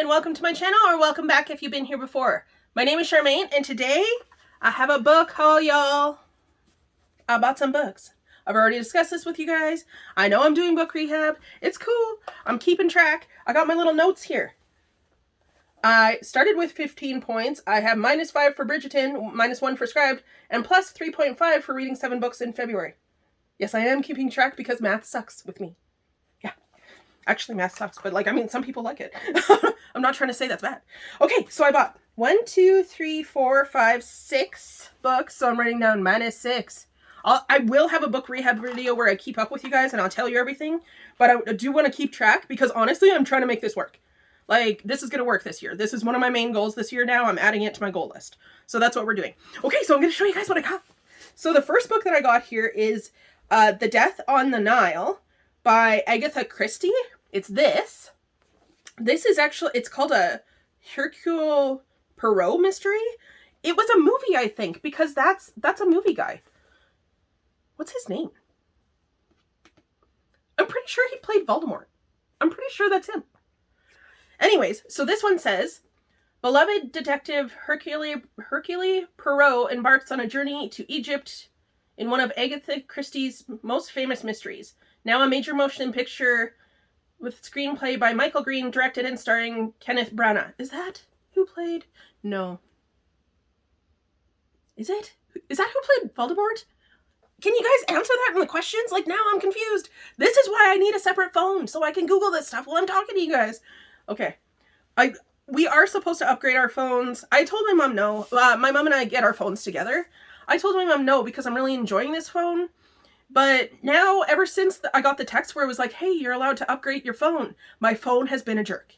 and welcome to my channel, or welcome back if you've been here before. My name is Charmaine, and today I have a book haul, y'all. I bought some books. I've already discussed this with you guys. I know I'm doing book rehab. It's cool. I'm keeping track. I got my little notes here. I started with 15 points. I have -5 for Bridgerton, -1 for Scribd, and plus 3.5 for reading 7 books in February. Yes, I am keeping track because math sucks with me. Yeah. Actually, math sucks, but some people like it. I'm not trying to say that's bad. Okay, so I bought 1, 2, 3, 4, 5, 6 books. So I'm writing down -6. I will have a book rehab video where I keep up with you guys and I'll tell you everything. But I do want to keep track because honestly, I'm trying to make this work. This is going to work this year. This is one of my main goals this year now. I'm adding it to my goal list. So that's what we're doing. Okay, so I'm going to show you guys what I got. So the first book that I got here is The Death on the Nile by Agatha Christie. It's this. This is actually, it's called a Hercule Poirot mystery. It was a movie, I think, because that's a movie guy. What's his name? I'm pretty sure he played Voldemort. I'm pretty sure that's him. Anyways, so this one says, beloved detective Hercule Poirot embarks on a journey to Egypt in one of Agatha Christie's most famous mysteries. Now a major motion picture with screenplay by Michael Green, directed and starring Kenneth Branagh. Is that who played? No. Is it? Is that who played Voldemort? Can you guys answer that in the questions? Now I'm confused. This is why I need a separate phone, so I can Google this stuff while I'm talking to you guys. Okay. We are supposed to upgrade our phones. I told my mom no. My mom and I get our phones together. I told my mom no because I'm really enjoying this phone. But now, ever since I got the text where it was like, hey, you're allowed to upgrade your phone, my phone has been a jerk.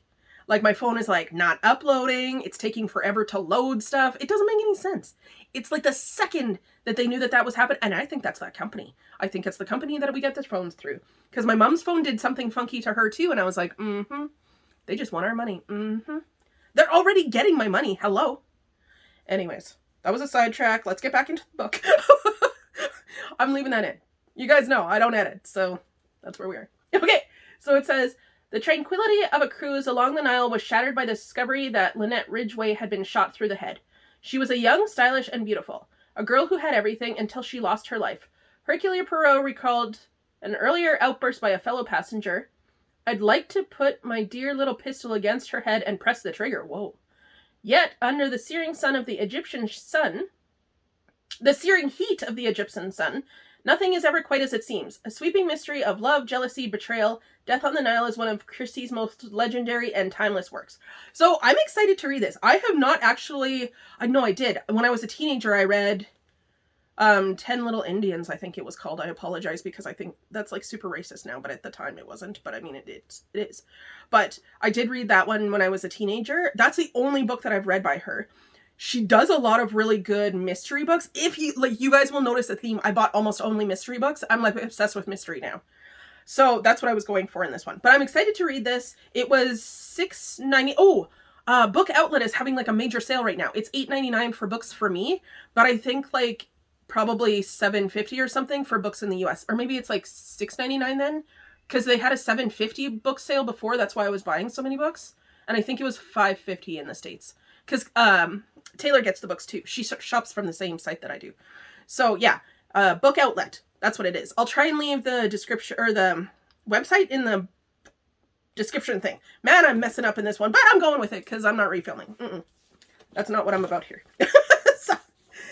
My phone is not uploading. It's taking forever to load stuff. It doesn't make any sense. It's the second that they knew that was happening. And I think that's that company. I think it's the company that we get the phones through. Because my mom's phone did something funky to her too. And I was like, they just want our money. They're already getting my money. Hello. Anyways, that was a sidetrack. Let's get back into the book. I'm leaving that in. You guys know I don't edit, so that's where we are. Okay, so it says, the tranquility of a cruise along the Nile was shattered by the discovery that Lynette Ridgway had been shot through the head. She was a young, stylish, and beautiful. A girl who had everything until she lost her life. Hercule Poirot recalled an earlier outburst by a fellow passenger. I'd like to put my dear little pistol against her head and press the trigger. Whoa. Yet, under the searing heat of the Egyptian sun, nothing is ever quite as it seems. A sweeping mystery of love, jealousy, betrayal. Death on the Nile is one of Christie's most legendary and timeless works. So I'm excited to read this. I have not actually, I know I did. When I was a teenager, I read 10 Little Indians, I think it was called. I apologize because I think that's super racist now, but at the time it wasn't. But I mean, it is. But I did read that one when I was a teenager. That's the only book that I've read by her. She does a lot of really good mystery books. If you, you guys will notice a theme. I bought almost only mystery books. I'm obsessed with mystery now. So that's what I was going for in this one. But I'm excited to read this. It was $6.90. Oh, Book Outlet is having a major sale right now. It's $8.99 for books for me. But I think probably $7.50 or something for books in the US. Or maybe it's $6.99 then. Because they had a $7.50 book sale before. That's why I was buying so many books. And I think it was $5.50 in the States. Because Taylor gets the books too. She shops from the same site that I do. So yeah, Book Outlet. That's what it is. I'll try and leave the description or the website in the description thing. Man, I'm messing up in this one, but I'm going with it because I'm not refilming. That's not what I'm about here. So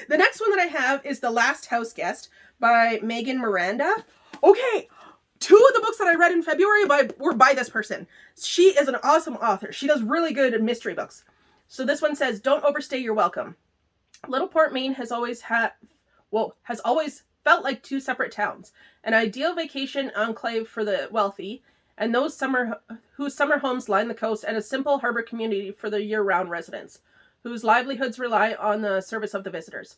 the next one that I have is The Last House Guest by Megan Miranda. Okay. 2 of the books that I read in February were by this person. She is an awesome author. She does really good mystery books. So this one says, don't overstay your welcome. Littleport, Maine has always felt like 2 separate towns. An ideal vacation enclave for the wealthy, and those whose summer homes line the coast, and a simple harbor community for the year-round residents, whose livelihoods rely on the service of the visitors.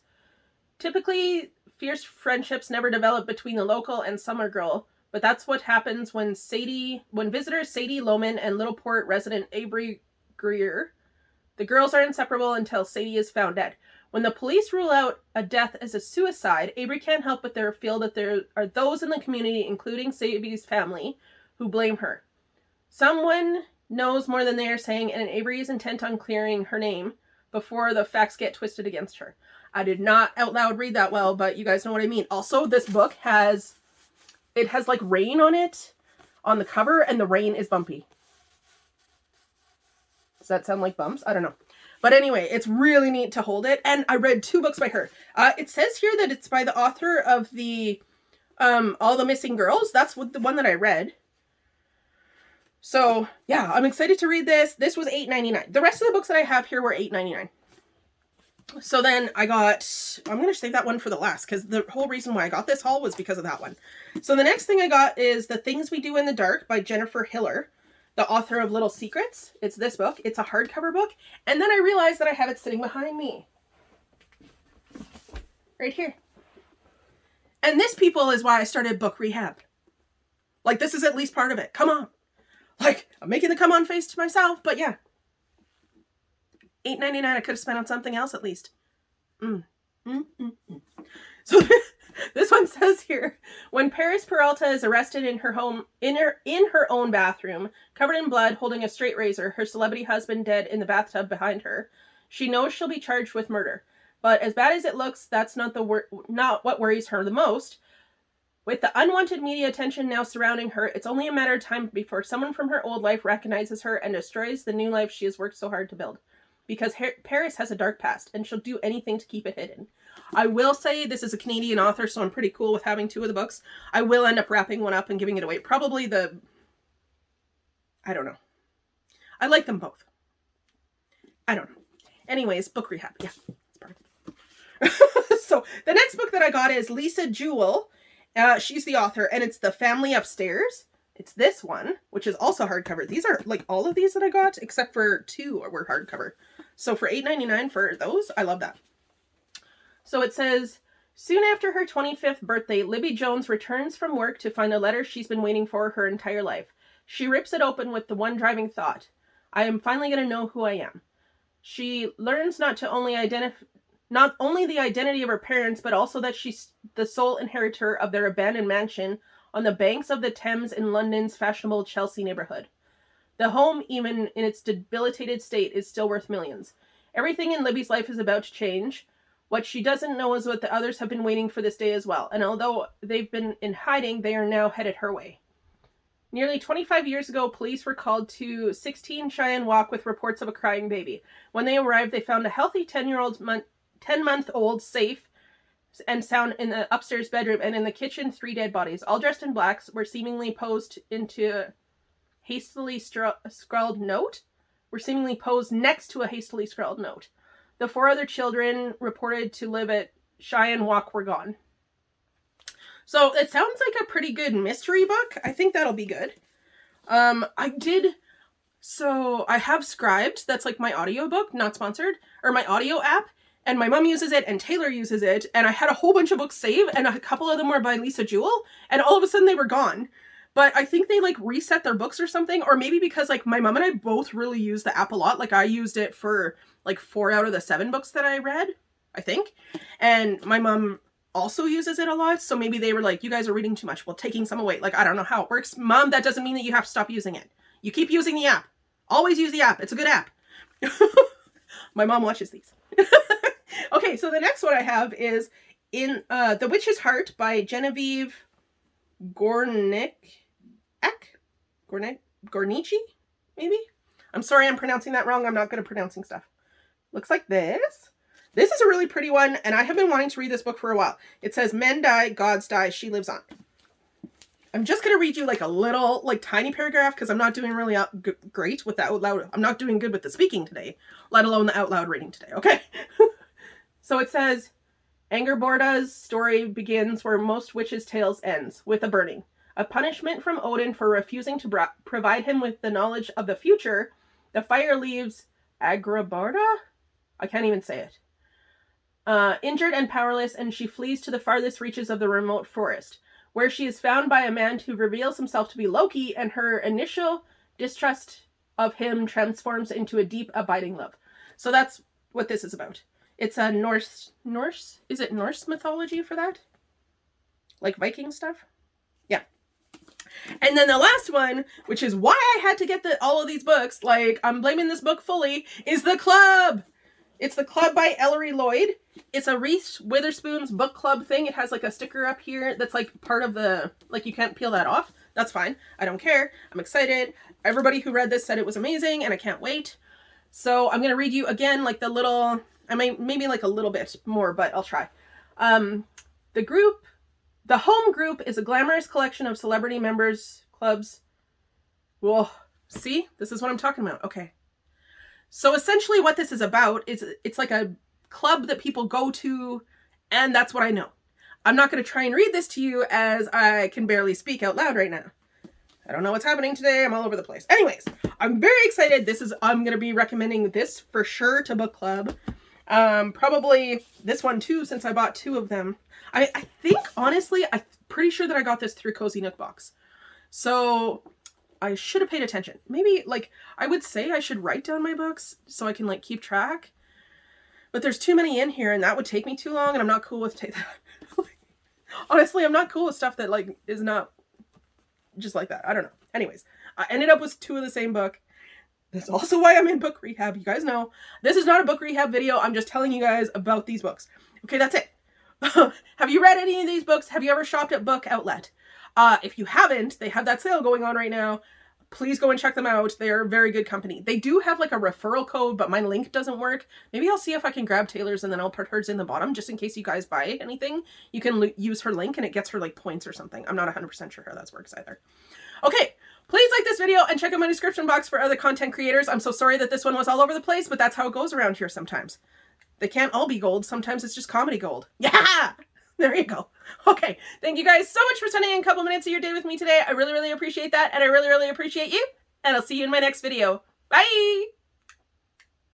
Typically, fierce friendships never develop between the local and summer girl, but that's what happens when visitors Sadie Lohman and Littleport resident Avery Greer. The girls are inseparable until Sadie is found dead. When the police rule out a death as a suicide, Avery can't help but feel that there are those in the community, including Sadie's family, who blame her. Someone knows more than they are saying, and Avery is intent on clearing her name before the facts get twisted against her. I did not out loud read that well, but you guys know what I mean. Also, this book has like rain on it on the cover, and the rain is bumpy. Does that sound like bumps? I don't know. But anyway, it's really neat to hold it. And I read 2 books by her. It says here that it's by the author of the All the Missing Girls. That's the one that I read. So yeah, I'm excited to read this. This was $8.99. The rest of the books that I have here were $8.99. So then I'm going to save that one for the last, because the whole reason why I got this haul was because of that one. So the next thing I got is The Things We Do in the Dark by Jennifer Hiller, the author of Little Secrets. It's this book. It's a hardcover book. And then I realized that I have it sitting behind me. Right here. And this, people, is why I started book rehab. Like, this is at least part of it. Come on. Like, I'm making the come on face to myself, but yeah. $8.99 I could have spent on something else at least. So this one says here, when Paris Peralta is arrested in her home, in her own bathroom, covered in blood, holding a straight razor, her celebrity husband dead in the bathtub behind her, she knows she'll be charged with murder. But as bad as it looks, that's not what worries her the most. With the unwanted media attention now surrounding her, it's only a matter of time before someone from her old life recognizes her and destroys the new life she has worked so hard to build. Because Paris has a dark past, and she'll do anything to keep it hidden. I will say this is a Canadian author, so I'm pretty cool with having 2 of the books. I will end up wrapping one up and giving it away. Probably I don't know. I like them both. I don't know. Anyways, book rehab. Yeah, it's part of it. So the next book that I got is Lisa Jewell. She's the author, and it's The Family Upstairs. It's this one, which is also hardcover. These are, like, all of these that I got, except for 2 were hardcover. So for $8.99 for those, I love that. So it says, soon after her 25th birthday, Libby Jones returns from work to find a letter she's been waiting for her entire life. She rips it open with the one driving thought, I am finally going to know who I am. She learns not only the identity of her parents, but also that she's the sole inheritor of their abandoned mansion on the banks of the Thames in London's fashionable Chelsea neighborhood. The home, even in its debilitated state, is still worth millions. Everything in Libby's life is about to change. What she doesn't know is what the others have been waiting for this day as well, and although they've been in hiding, they are now headed her way. Nearly 25 years ago, police were called to 16 Cheyenne Walk with reports of a crying baby. When they arrived, they found a healthy 10-month-old safe and sound in the upstairs bedroom, and in the kitchen, 3 dead bodies, all dressed in blacks, were seemingly posed into a hastily scrawled note. Were seemingly posed next to a hastily scrawled note. The 4 other children reported to live at Cheyenne Walk were gone. So it sounds like a pretty good mystery book. I think that'll be good. I have Scribd. That's like my audiobook, not sponsored, or my audio app. And my mom uses it, and Taylor uses it, and I had a whole bunch of books saved, and a couple of them were by Lisa Jewell, and all of a sudden they were gone. But I think they, like, reset their books or something, or maybe because, like, my mom and I both really use the app a lot. Like, I used it for, like, 4 out of the 7 books that I read, I think. And my mom also uses it a lot, so maybe they were like, you guys are reading too much. Well, taking some away. Like, I don't know how it works. Mom, that doesn't mean that you have to stop using it. You keep using the app. Always use the app. It's a good app. My mom watches these. Okay, so the next one I have is in The Witch's Heart by Genevieve Gornici, maybe? I'm sorry I'm pronouncing that wrong. I'm not good at pronouncing stuff. Looks like this. This is a really pretty one, and I have been wanting to read this book for a while. It says, Men die, gods die, she lives on. I'm just going to read you like a little, like, tiny paragraph, because I'm not doing really great with the out loud. I'm not doing good with the speaking today, let alone the out loud reading today, okay? So it says, Angerborda's story begins where most witches' tales ends, with a burning. A punishment from Odin for refusing to provide him with the knowledge of the future, the fire leaves Angerborda? I can't even say it. Injured and powerless, and she flees to the farthest reaches of the remote forest, where she is found by a man who reveals himself to be Loki, and her initial distrust of him transforms into a deep, abiding love. So that's what this is about. It's a Norse, is it Norse mythology for that? Like Viking stuff? Yeah. And then the last one, which is why I had to get all of these books, like, I'm blaming this book fully, is The Club. It's The Club by Ellery Lloyd. It's a Reese Witherspoon's book club thing. It has like a sticker up here that's like part of the, like, you can't peel that off. That's fine. I don't care. I'm excited. Everybody who read this said it was amazing and I can't wait. So I'm going to read you again, like the little, maybe like a little bit more, but I'll try. The home group is a glamorous collection of celebrity members, clubs. Whoa, see? This is what I'm talking about. Okay. So essentially what this is about is it's like a club that people go to, and that's what I know. I'm not going to try and read this to you as I can barely speak out loud right now. I don't know what's happening today. I'm all over the place. Anyways, I'm very excited. I'm going to be recommending this for sure to book club. Probably this one too, since I bought 2 of them. I think, honestly, I'm pretty sure that I got this through Cozy Nook Box. So I should have paid attention. Maybe, like, I would say I should write down my books so I can, like, keep track. But there's too many in here and that would take me too long and I'm not cool with that. Honestly, I'm not cool with stuff that, like, is not just like that. I don't know. Anyways, I ended up with 2 of the same book. That's also why I'm in book rehab. You guys know. This is not a book rehab video. I'm just telling you guys about these books. Okay, that's it. Have you read any of these books? Have you ever shopped at Book Outlet? If you haven't, they have that sale going on right now. Please go and check them out. They're a very good company. They do have like a referral code, but my link doesn't work. Maybe I'll see if I can grab Taylor's and then I'll put hers in the bottom just in case you guys buy anything. You can use her link and it gets her like points or something. I'm not 100% sure how that works either. Okay, please like this video and check out my description box for other content creators. I'm so sorry that this one was all over the place, but that's how it goes around here sometimes. They can't all be gold. Sometimes it's just comedy gold. Yeah! There you go. Okay. Thank you guys so much for spending a couple minutes of your day with me today. I really, really appreciate that. And I really, really appreciate you. And I'll see you in my next video. Bye!